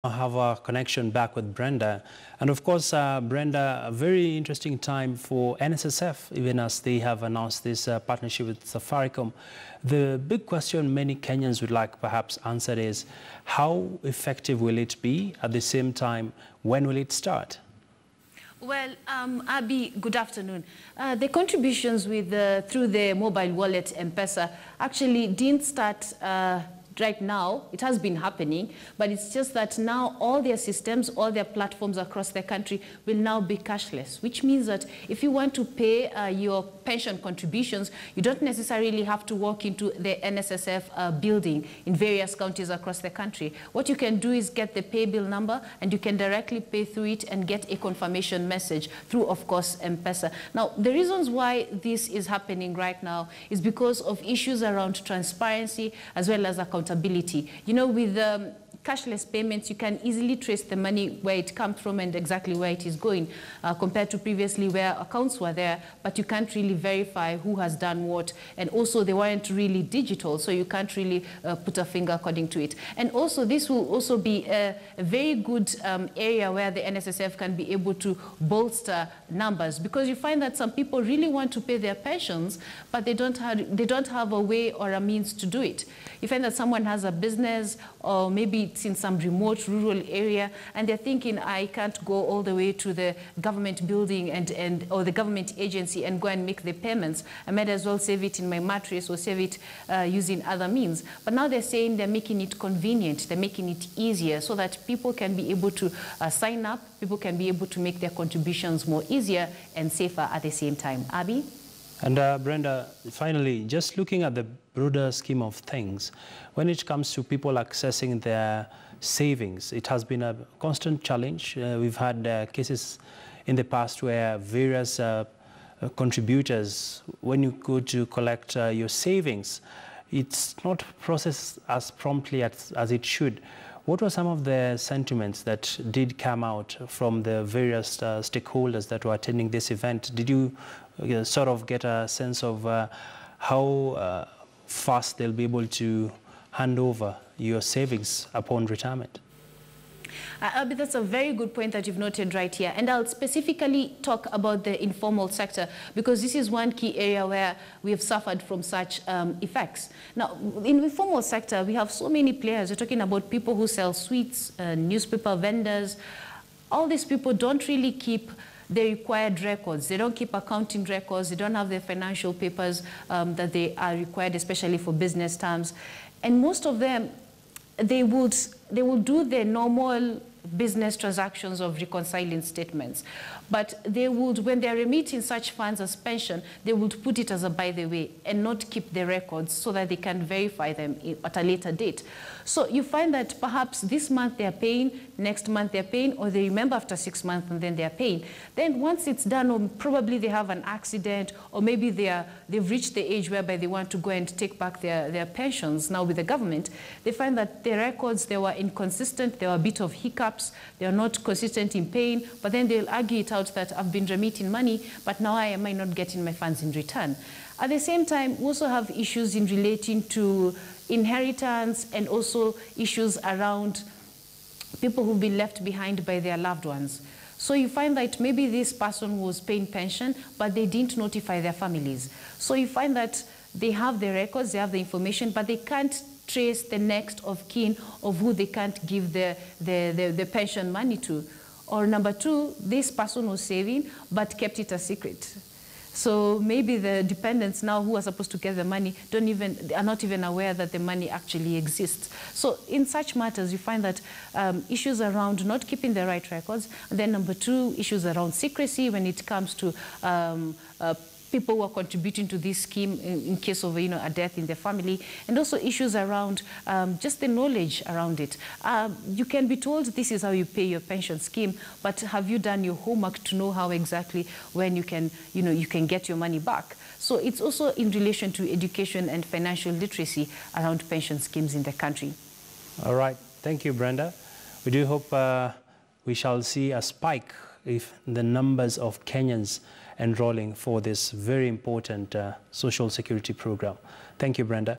Have a connection back with Brenda. And of course, Brenda, a very interesting time for NSSF, even as they have announced this partnership with Safaricom. The big question many Kenyans would like perhaps answered is, how effective will it be? At the same time, when will it start? Well, Abby, good afternoon. The contributions through the mobile wallet M-Pesa actually didn't start right now. It has been happening, but it's just that now all their systems, all their platforms across the country will now be cashless, which means that if you want to pay your pension contributions, you don't necessarily have to walk into the NSSF building in various counties across the country. What you can do is get the pay bill number, and you can directly pay through it and get a confirmation message through, of course, M-Pesa. Now, the reasons why this is happening right now is because of issues around transparency as well as accountability. You know, with cashless payments, you can easily trace the money, where it comes from and exactly where it is going, compared to previously where accounts were there, but you can't really verify who has done what. And also, they weren't really digital, so you can't really put a finger according to it. And also, this will also be a very good area where the NSSF can be able to bolster numbers, because you find that some people really want to pay their pensions, but they don't have a way or a means to do it. You find that someone has a business, or maybe it's in some remote rural area, and they're thinking, I can't go all the way to the government building or the government agency and go and make the payments. I might as well save it in my mattress or save it using other means. But now they're saying they're making it convenient, they're making it easier so that people can be able to sign up, people can be able to make their contributions more easier and safer at the same time. Abby? And Brenda, finally, just looking at the broader scheme of things, when it comes to people accessing their savings, it has been a constant challenge. We've had cases in the past where various contributors, when you go to collect your savings, it's not processed as promptly as it should. What were some of the sentiments that did come out from the various stakeholders that were attending this event? Did you sort of get a sense of how fast they'll be able to hand over your savings upon retirement? But that's a very good point that you've noted right here. And I'll specifically talk about the informal sector, because this is one key area where we have suffered from such effects. Now, in the informal sector, we have so many players. We're talking about people who sell sweets, newspaper vendors. All these people don't really keep the required records. They don't keep accounting records. They don't have the financial papers that they are required, especially for business terms. And most of them, they will do the normal business transactions of reconciling statements. But they would, when they're remitting such funds as pension, they would put it as a by the way and not keep the records so that they can verify them at a later date. So you find that perhaps this month they're paying, next month they're paying, or they remember after 6 months and then they're paying. Then once it's done, or probably they have an accident, or maybe they've reached the age whereby they want to go and take back their pensions now with the government, they find that the records, they were inconsistent, there were a bit of hiccups, they are not consistent in paying, but then they'll argue it out that I've been remitting money, but now I am not getting my funds in return. At the same time, we also have issues in relating to inheritance, and also issues around people who've been left behind by their loved ones. So you find that maybe this person was paying pension, but they didn't notify their families. So you find that they have the records, they have the information, but they can't trace the next of kin of who they can't give the pension money to. Or number two, this person was saving but kept it a secret. So maybe the dependents now who are supposed to get the money are not even aware that the money actually exists. So in such matters, you find that issues around not keeping the right records, and then number two, issues around secrecy when it comes to people who are contributing to this scheme in case of a death in the family, and also issues around just the knowledge around it. You can be told this is how you pay your pension scheme, but have you done your homework to know how exactly when you can get your money back? So it's also in relation to education and financial literacy around pension schemes in the country. All right, thank you, Brenda. We do hope we shall see a spike in the numbers of Kenyans enrolling for this very important social security program. Thank you, Brenda.